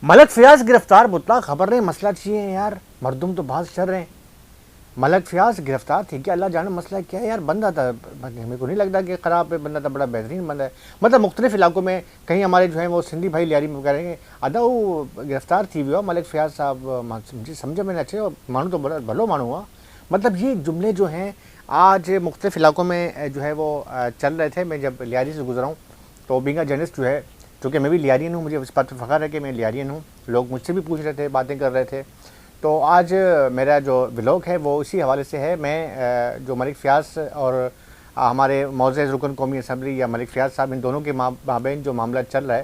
ملک فیاض گرفتار مطلق خبر نہیں، مسئلہ چاہیے یار، مردم تو بہت چل رہے ہیں۔ ملک فیاض گرفتار تھی کہ اللہ جانے مسئلہ کیا ہے یار، بندہ تھا، ہمیں کو نہیں لگتا کہ خراب ہے، بندہ تھا، بڑا بہترین بندہ ہے۔ مطلب مختلف علاقوں میں کہیں ہمارے جو ہیں وہ سندھی بھائی لیاری میں کہہ رہے ہیں ادا وہ گرفتار تھی بھی ہو ملک فیاض صاحب، سمجھے میں نے اچھے مانو تو بڑا بھلو مانو ہوا۔ مطلب یہ جملے جو ہیں آج مختلف علاقوں میں جو ہے وہ چل رہے تھے۔ میں جب لیاری سے گزرا ہوں تو بینگا جرنلسٹ جو ہے، چونکہ میں بھی لیارین ہوں، مجھے اس بات پہ فخر ہے کہ میں لیارین ہوں، لوگ مجھ سے بھی پوچھ رہے تھے، باتیں کر رہے تھے، تو آج میرا جو ولاگ ہے وہ اسی حوالے سے ہے۔ میں جو ملک فیاض اور ہمارے معزز رکن قومی اسمبلی یا ملک فیاض صاحب، ان دونوں کے مابین جو معاملہ چل رہا ہے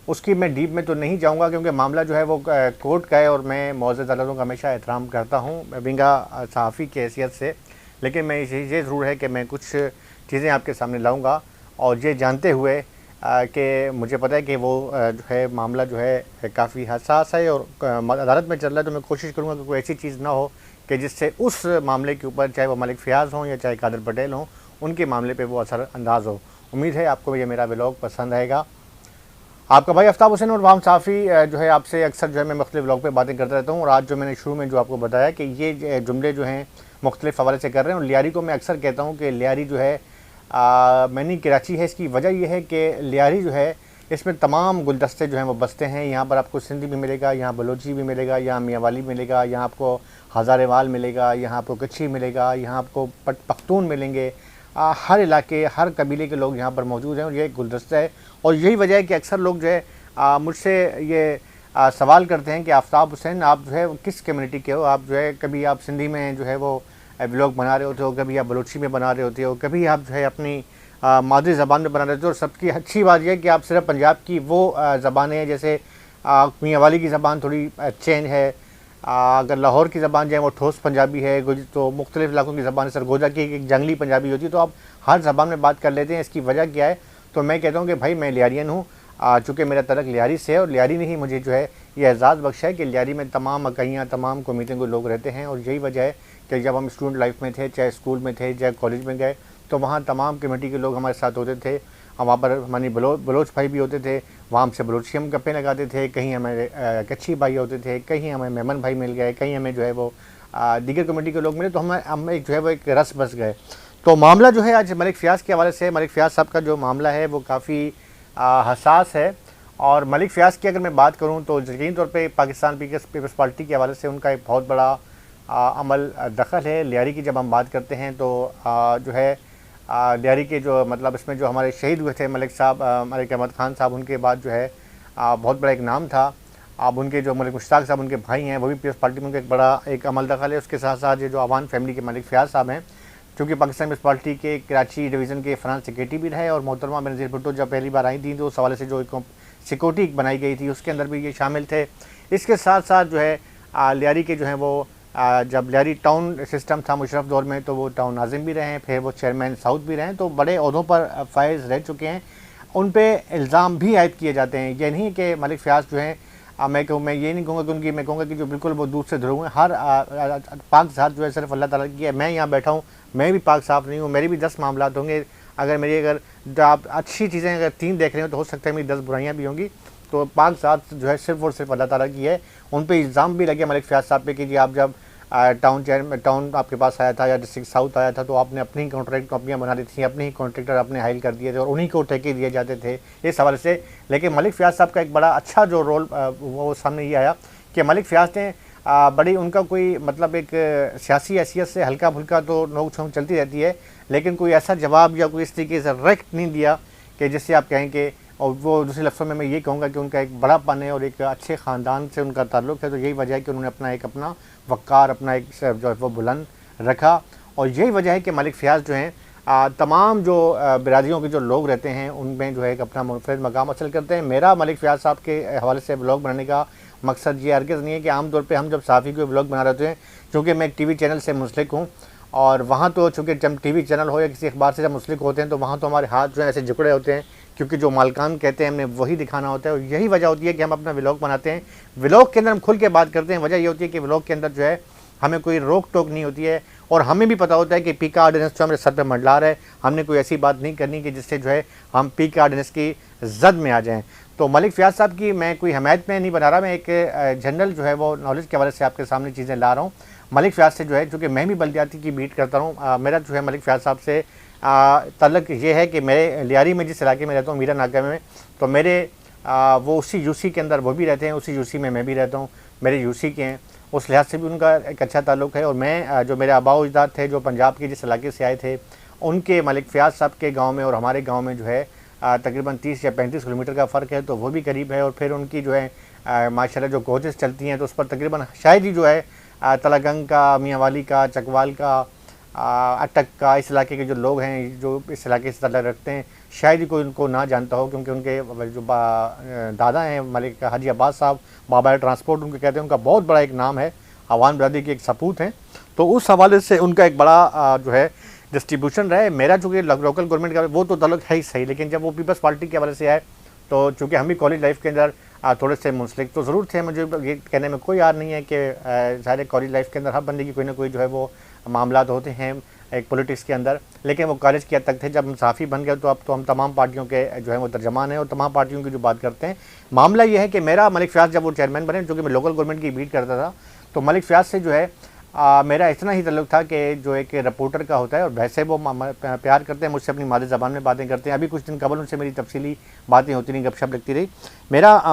اس کی میں ڈیپ میں تو نہیں جاؤں گا، کیونکہ معاملہ جو ہے وہ کورٹ کا ہے اور میں معزز عدالتوں کا ہمیشہ احترام کرتا ہوں بینگا صحافی کی حیثیت سے، لیکن میں یہ ضرور ہے کہ میں کچھ چیزیں آپ کے سامنے لاؤں گا، اور یہ جانتے ہوئے کہ مجھے پتہ ہے کہ وہ جو ہے معاملہ جو ہے کافی حساس ہے اور عدالت میں چل رہا ہے، تو میں کوشش کروں گا کہ کوئی ایسی چیز نہ ہو کہ جس سے اس معاملے کے اوپر، چاہے وہ ملک فیاض ہوں یا چاہے قادر پٹیل ہوں، ان کے معاملے پہ وہ اثر انداز ہو۔ امید ہے آپ کو یہ میرا ولاگ پسند آئے گا۔ آپ کا بھائی آفتاب حسین اور وام صحافی جو ہے آپ سے اکثر جو ہے میں مختلف ولاگ پہ باتیں کرتا رہتا ہوں، اور آج جو میں نے شروع میں جو آپ کو بتایا کہ یہ جملے جو ہیں مختلف حوالے سے کر رہے ہیں، اور لیاری کو میں اکثر کہتا ہوں کہ لیاری جو ہے منی کراچی ہے۔ اس کی وجہ یہ ہے کہ لیاری جو ہے اس میں تمام گلدستے جو ہیں وہ بستے ہیں۔ یہاں پر آپ کو سندھی بھی ملے گا، یہاں بلوچی بھی ملے گا، یہاں میاں والی ملے گا، یہاں آپ کو ہزارے وال ملے گا، یہاں آپ کو کچھی ملے گا، یہاں آپ کو پختون ملیں گے۔ ہر علاقے، ہر قبیلے کے لوگ یہاں پر موجود ہیں، اور یہ ایک گلدستہ ہے۔ اور یہی وجہ ہے کہ اکثر لوگ جو ہے مجھ سے یہ سوال کرتے ہیں کہ آفتاب حسین آپ جو ہے کس کمیونٹی کے ہو؟ آپ جو ہے کبھی آپ سندھی میں جو ہے وہ ولاگ بنا رہے ہوتے ہو، کبھی آپ بلوچی میں بنا رہے ہوتے ہو، کبھی آپ جو ہے اپنی مادری زبان میں بنا رہے ہوتے ہو۔ اور سب کی اچھی بات یہ ہے کہ آپ صرف پنجاب کی وہ زبانیں ہیں، جیسے میاں والی کی زبان تھوڑی چینج ہے، اگر لاہور کی زبان جو ہے وہ ٹھوس پنجابی ہے، تو مختلف علاقوں کی زبان سرگوجا کی ایک جنگلی پنجابی ہوتی ہے، تو آپ ہر زبان میں بات کر لیتے ہیں۔ اس کی وجہ کیا ہے؟ تو میں کہتا ہوں کہ بھائی میں لیارین ہوں، چونکہ میرا تعلق لیاری سے ہے، اور لیاری نے ہی مجھے جو ہے یہ اعزاز بخشا ہے کہ لیاری میں تمام اکائیاں، تمام کمیٹیوں کے لوگ رہتے ہیں۔ اور یہی وجہ ہے کہ جب ہم اسٹوڈنٹ لائف میں تھے، چاہے اسکول میں تھے، چاہے کالج میں گئے، تو وہاں تمام کمیٹی کے لوگ ہمارے ساتھ ہوتے تھے۔ وہاں پر ہماری بلوچ بھائی بھی ہوتے تھے، وہاں ہم سے بلوچی ہم گپیں لگاتے تھے، کہیں ہمارے کچھی بھائی ہوتے تھے، کہیں ہمیں میمن بھائی مل گئے، کہیں ہمیں جو ہے وہ دیگر کمیٹی کے لوگ ملے، تو ہم ایک جو ہے وہ ایک رس بس گئے۔ تو معاملہ جو ہے آج ملک فیاض کے حوالے سے، ملک فیاض صاحب کا جو معاملہ ہے وہ کافی حساس ہے۔ اور ملک فیاض کی اگر میں بات کروں تو یقینی طور پہ پاکستان پیپلز پارٹی کے حوالے سے ان کا ایک بہت بڑا عمل دخل ہے۔ لیاری کی جب ہم بات کرتے ہیں تو جو ہے لیاری کے جو مطلب اس میں جو ہمارے شہید ہوئے تھے ملک صاحب، ملک احمد خان صاحب، ان کے بعد جو ہے بہت بڑا ایک نام تھا۔ اب ان کے جو ملک مشتاق صاحب ان کے بھائی ہیں، وہ بھی پیپلز پارٹی میں ان کا ایک بڑا ایک عمل دخل ہے۔ اس کے ساتھ ساتھ یہ جو عوان فیملی کے ملک فیاض صاحب ہیں، چونکہ پاکستان پیپلز پارٹی کے کراچی ڈویژن کے فرانس سیکریٹری بھی رہے، اور محترمہ بینظیر بھٹو جب پہلی بار آئی تھیں تو اس حوالے سے جو ایک سیکورٹی بنائی گئی تھی اس کے اندر بھی یہ شامل تھے۔ اس کے ساتھ ساتھ جو ہے لیاری کے جو ہیں وہ جب لیاری ٹاؤن سسٹم تھا مشرف دور میں تو وہ ٹاؤن ناظم بھی رہے ہیں، پھر وہ چیئرمین ساؤتھ بھی رہے ہیں، تو بڑے عہدوں پر فائز رہ چکے ہیں۔ ان پہ الزام بھی عائد کیے جاتے ہیں، یہ نہیں کہ ملک فیاض جو ہیں میں یہ نہیں کہوں گا کہ ان کی، میں کہوں گا کہ جو بالکل وہ دودھ سے دھلے ہوئے ہیں۔ ہر پاک ذات جو ہے صرف اللہ تعالیٰ کی ہے۔ میں یہاں بیٹھا ہوں، میں بھی پاک صاف نہیں ہوں، میری بھی 10 معاملات ہوں گے۔ اگر آپ اچھی چیزیں اگر 3 دیکھ رہے ہو تو ہو سکتا ہے میری 10 برائیاں بھی ہوں گی۔ تو پاک ذات جو ہے صرف اور صرف اللہ تعالیٰ کی ہے۔ ان پہ الزام بھی لگے ملک فیاض صاحب پہ کہ جی آپ جب ٹاؤن آپ کے پاس آیا تھا یا ڈسٹرکٹ ساؤتھ آیا تھا تو آپ نے اپنی کانٹریکٹ کمپنیاں بنا دی تھیں، اپنے ہی کانٹریکٹر اپنے حائل کر دیے تھے اور انہی کو ٹھیکے دیے جاتے تھے اس حوالے سے۔ لیکن ملک فیاض صاحب کا ایک بڑا اچھا جو رول وہ سامنے یہ آیا کہ ملک فیاض نے بڑی ان کا کوئی مطلب ایک سیاسی حیثیت سے ہلکا پھلکا تو نوک جھونک چلتی رہتی ہے، لیکن کوئی ایسا جواب یا کوئی اس طریقے سے ریکٹ نہیں دیا کہ جس سے آپ کہیں کہ، اور وہ دوسرے لفظوں میں یہ کہوں گا کہ ان کا ایک بڑا پن ہے اور ایک اچھے خاندان سے ان کا تعلق ہے۔ تو یہی وجہ ہے کہ انہوں نے اپنا وقار، اپنا ایک جو ہے وہ بلند رکھا، اور یہی وجہ ہے کہ ملک فیاض جو ہیں تمام جو برادریوں کے جو لوگ رہتے ہیں ان میں جو ہے ایک اپنا منفرد مقام حاصل کرتے ہیں۔ میرا ملک فیاض صاحب کے حوالے سے بلاگ بنانے کا مقصد یہ ہرگز نہیں ہے کہ عام طور پہ ہم جب صحافی کو بلاگ بنا رہے ہوتے ہیں، چونکہ میں ایک ٹی وی چینل سے منسلک ہوں، اور وہاں تو چونکہ جب ٹی وی چینل ہو یا کسی اخبار سے جب منسلک ہوتے ہیں تو وہاں تو ہمارے ہاتھ جو ہیں ایسے جکڑے ہوتے ہیں، کیونکہ جو مالکان کہتے ہیں ہم نے وہی دکھانا ہوتا ہے، اور یہی وجہ ہوتی ہے کہ ہم اپنا ولاگ بناتے ہیں۔ ولاگ کے اندر ہم کھل کے بات کرتے ہیں، وجہ یہ ہوتی ہے کہ ولاگ کے اندر جو ہے ہمیں کوئی روک ٹوک نہیں ہوتی ہے، اور ہمیں بھی پتہ ہوتا ہے کہ پی کا آرڈیننس جو ہمارے سر پہ منڈلا رہا ہے، ہم نے کوئی ایسی بات نہیں کرنی کہ جس سے جو ہے ہم پی کا آرڈیننس کی زد میں آ جائیں۔ تو ملک فیاض صاحب کی میں کوئی حمایت میں نہیں بنا رہا، میں ایک جنرل جو ہے وہ نالج کے حوالے سے آپ کے سامنے چیزیں لا رہا ہوں۔ ملک فیاض سے جو ہے، چونکہ میں بھی بلدیاتی کی بیٹ کرتا ہوں، میرا جو ہے ملک فیاض صاحب سے تعلق یہ ہے کہ میں لیاری میں جس علاقے میں رہتا ہوں، میرا ناکہ میں، تو میرے وہ اسی یو سی کے اندر وہ بھی رہتے ہیں، اسی یو سی میں بھی رہتا ہوں، میرے یو سی کے ہیں، اس لحاظ سے بھی ان کا ایک اچھا تعلق ہے۔ اور میں جو میرے آباء و اجداد تھے جو پنجاب کے جس علاقے سے آئے تھے، ان کے ملک فیاض صاحب کے گاؤں میں اور ہمارے گاؤں میں جو ہے تقریباً 30 یا 35 کلومیٹر کا فرق ہے، تو وہ بھی قریب ہے۔ اور پھر ان کی جو ہے ماشاءاللہ جو کوچز چلتی ہیں تو اس پر تقریباً شاید ہی جو ہے تلگنگ کا، میاں والی کا، چکوال کا، اٹک کا، اس علاقے کے جو لوگ ہیں جو اس علاقے سے تعلق رکھتے ہیں، شاید ہی کوئی ان کو نہ جانتا ہو، کیونکہ ان کے جو دادا ہیں ملک حاجی عباس صاحب، بابا ٹرانسپورٹ ان کو کہتے ہیں، ان کا بہت بڑا ایک نام ہے، عوام برادری کے ایک سپوت ہیں، تو اس حوالے سے ان کا ایک بڑا جو ہے ڈسٹریبیوشن رہے۔ میرا چونکہ لوکل گورنمنٹ کا وہ تو تعلق ہے ہی صحیح، لیکن جب وہ پیپلز پارٹی کے حوالے سے آئے تو چونکہ ہم بھی کالج لائف کے اندر تھوڑے سے منسلک تو ضرور تھے، مجھے یہ کہنے میں کوئی یار نہیں ہے کہ ظاہر کالج لائف کے اندر ہر بندے کی کوئی نہ کوئی جو ہے وہ معاملات ہوتے ہیں ایک پولیٹکس کے اندر، لیکن وہ کالج کی حد تک تھے۔ جب ہم صحافی بن گئے تو اب تو ہم تمام پارٹیوں کے جو ہے وہ ترجمان ہیں اور تمام پارٹیوں کی جو بات کرتے ہیں۔ معاملہ یہ ہے کہ میرا ملک فیاض جب وہ چیئرمین بنے، چونکہ میں لوکل گورنمنٹ کی بیٹ کرتا تھا، تو ملک فیاض سے جو ہے میرا اتنا ہی تعلق تھا کہ جو ایک رپورٹر کا ہوتا ہے، اور ویسے وہ پیار کرتے ہیں مجھ سے، اپنی مادری زبان میں باتیں کرتے ہیں۔ ابھی کچھ دن قبل ان سے میری تفصیلی باتیں ہوتی رہیں، گپ شپ لگتی رہی۔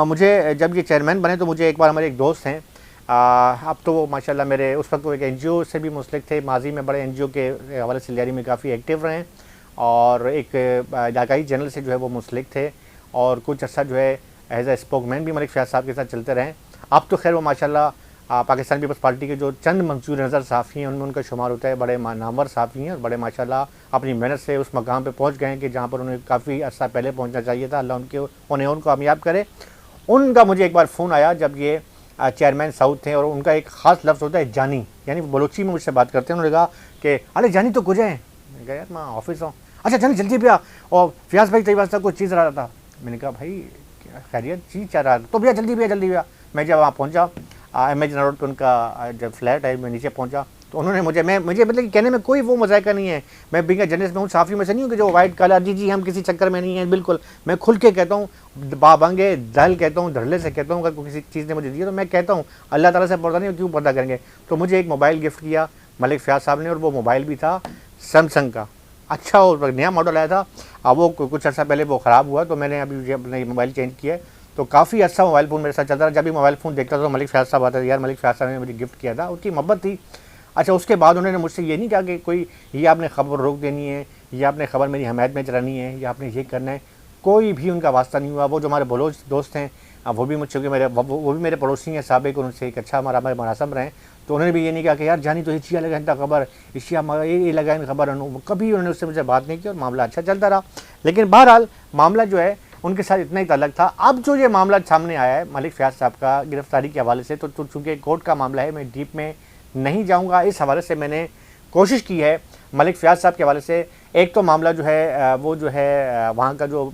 مجھے جب یہ چیئرمین بنے تو مجھے ایک بار ہمارے ایک دوست ہیں، اب تو وہ ماشاءاللہ میرے اس وقت وہ ایک این جی او سے بھی منسلک تھے، ماضی میں بڑے این جی او کے حوالے سے لیاری میں کافی ایکٹیو رہے ہیں، اور ایک علاقائی جنرل سے جو ہے وہ منسلک تھے، اور کچھ عرصہ جو ہے ایز اے اسپوک مین بھی ملک فیاض صاحب کے ساتھ چلتے رہے۔ اب تو خیر وہ ماشاءاللہ پاکستان پیپلز پارٹی کے جو چند منصور نظر صحافی ہیں ان میں ان کا شمار ہوتا ہے، بڑے نامور صحافی ہیں، اور بڑے ماشاءاللہ اپنی محنت سے اس مقام پہ پہنچ گئے ہیں کہ جہاں پر انہیں کافی عرصہ پہلے پہنچنا چاہیے تھا۔ اللہ انہیں کامیاب کرے۔ ان کا مجھے ایک بار فون آیا جب یہ چیئرمین ساؤتھ تھے، اور ان کا ایک خاص لفظ ہوتا ہے جانی، یعنی بلوچی میں مجھ سے بات کرتے ہیں۔ انہوں نے کہا کہ ارے جانی تو کجا ہے؟ میں نے کہا یار میں آفس ہوں۔ اچھا جانی جلدی پہ آ، اور فیاض بھائی تیری واسطہ کچھ چیز رہا تھا۔ میں نے کہا بھائی خیریت چیز چاہ رہا تھا؟ تو بھیا جلدی پہ۔ میں جب وہاں پہنچا ایم ایچ روڈ پہ ان کا جب فلیٹ ہے، میں نیچے پہنچا تو انہوں نے مجھے مطلب کہنے میں کوئی وہ مذائقہ نہیں ہے، میں بینگ اے جرنلسٹ میں ہوں، صحافی میں سے نہیں ہوں کہ جو وائٹ کالر جی ہم کسی چکر میں نہیں ہیں، بالکل میں کھل کے کہتا ہوں، بابنگے دل کہتا ہوں، دھڑلے سے کہتا ہوں، اگر کوئی کسی چیز نے مجھے دی ہے تو میں کہتا ہوں اللہ تعالیٰ سے پردہ نہیں، کیوں پردہ کریں گے۔ تو مجھے ایک موبائل گفٹ کیا ملک فیاض صاحب نے، اور وہ موبائل بھی تھا سیمسنگ کا، اچھا اور نیا ماڈل آیا تھا، وہ کچھ عرصہ پہلے وہ خراب ہوا تو میں نے ابھی اپنا موبائل چینج کیا ہے، تو کافی اچھا موبائل فون میرے ساتھ چلتا رہا۔ جب بھی موبائل فون دیکھتا تھا تو ملک فیاض صاحب آتا تھا، یار ملک فیاض صاحب نے مجھے گفٹ کیا تھا، اس کی محبت تھی۔ اچھا اس کے بعد انہوں نے مجھ سے یہ نہیں کہا کہ کوئی یہ آپ نے خبر روک دینی ہے، یا آپ نے خبر میری حمایت میں چلانی ہے، یا آپ نے یہ کرنا ہے، کوئی بھی ان کا واسطہ نہیں ہوا۔ وہ جو ہمارے بلوچ دوست ہیں وہ بھی مجھ سے وہ بھی میرے پڑوسی ہیں سابق، ان سے ایک اچھا ہمارے مناسب رہے، تو انہوں نے بھی یہ نہیں کہا کہ یار جانی تو ہچیا لگا انتا خبر ہچیا یہ لگا ان خبر، کبھی انہوں نے اس سے مجھے بات نہیں کی، اور معاملہ اچھا چلتا رہا۔ لیکن بہرحال معاملہ جو ہے ان کے ساتھ اتنا ہی تعلق تھا۔ اب جو یہ معاملہ سامنے آیا ہے ملک فیاض صاحب کا گرفتاری کے حوالے سے، تو چونکہ کورٹ کا معاملہ ہے میں ڈیپ میں نہیں جاؤں گا، اس حوالے سے میں نے کوشش کی ہے ملک فیاض صاحب کے حوالے سے۔ ایک تو معاملہ جو ہے وہ جو ہے وہاں کا جو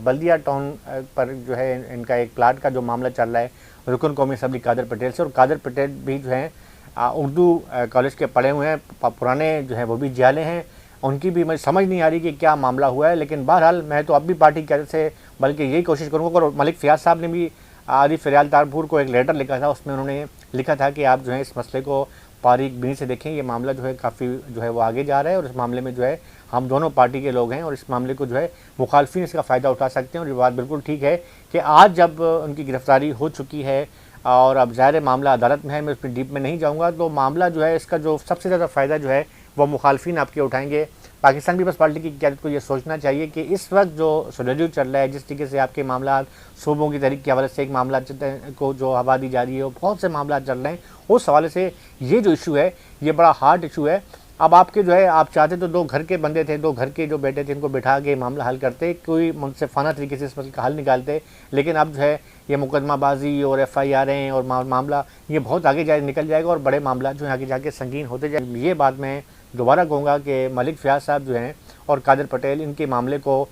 بلدیہ ٹاؤن پر جو ہے ان کا ایک پلاٹ کا جو معاملہ چل رہا ہے رکن قومی اسمبلی قادر پٹیل سے، اور قادر پٹیل بھی جو ہیں اردو کالج کے پڑھے ہوئے ہیں، پرانے جو ہیں وہ بھی جیالے ہیں، ان کی بھی مجھے سمجھ نہیں آ رہی کہ کیا معاملہ ہوا ہے۔ لیکن بہرحال میں تو اب بھی پارٹی کی طرف سے بلکہ یہی کوشش کروں گا، اور ملک فیاض صاحب نے بھی عارف فریال تارپور کو ایک لیٹر لکھا تھا، اس میں انہوں نے لکھا تھا کہ آپ جو ہے اس مسئلے کو باریک بینی سے دیکھیں، یہ معاملہ جو ہے کافی جو ہے وہ آگے جا رہا ہے، اور اس معاملے میں جو ہے ہم دونوں پارٹی کے لوگ ہیں، اور اس معاملے کو جو ہے مخالفین اس کا فائدہ اٹھا سکتے ہیں۔ اور یہ بات بالکل ٹھیک ہے کہ آج جب ان کی گرفتاری ہو چکی ہے اور اب ظاہر معاملہ عدالت میں ہے، میں اس پہ ڈیپ میں نہیں جاؤں گا، تو معاملہ جو ہے اس کا جو سب سے زیادہ فائدہ جو ہے وہ مخالفین آپ کے اٹھائیں گے۔ پاکستان پیپلز پارٹی کی قیادت کو یہ سوچنا چاہیے کہ اس وقت جو سنریو چل رہا ہے، جس طریقے سے آپ کے معاملات صوبوں کی تحریک کے حوالے سے ایک معاملات کو جو ہوا دی جا رہی ہے، بہت سے معاملات چل رہے ہیں، اس حوالے سے یہ جو ایشو ہے یہ بڑا ہارڈ ایشو ہے۔ اب آپ کے جو ہے آپ چاہتے تو دو گھر کے بندے تھے، دو گھر کے جو بیٹے تھے، ان کو بٹھا کے معاملہ حل کرتے، کوئی منصفانہ طریقے سے اس مسئلے کا حل نکالتے، لیکن اب جو ہے یہ مقدمہ بازی اور ایف آئی آریں اور معاملہ یہ بہت آگے نکل جائے گا، اور بڑے معاملات جو ہیں آگے جا کے سنگین ہوتے جائیں۔ یہ بات میں دوبارہ کہوں گا کہ ملک فیاض صاحب جو ہیں اور قادر پٹیل، ان کے معاملے کو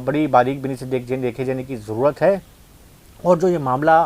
بڑی باریک بینی سے دیکھے جانے کی ضرورت ہے، اور جو یہ معاملہ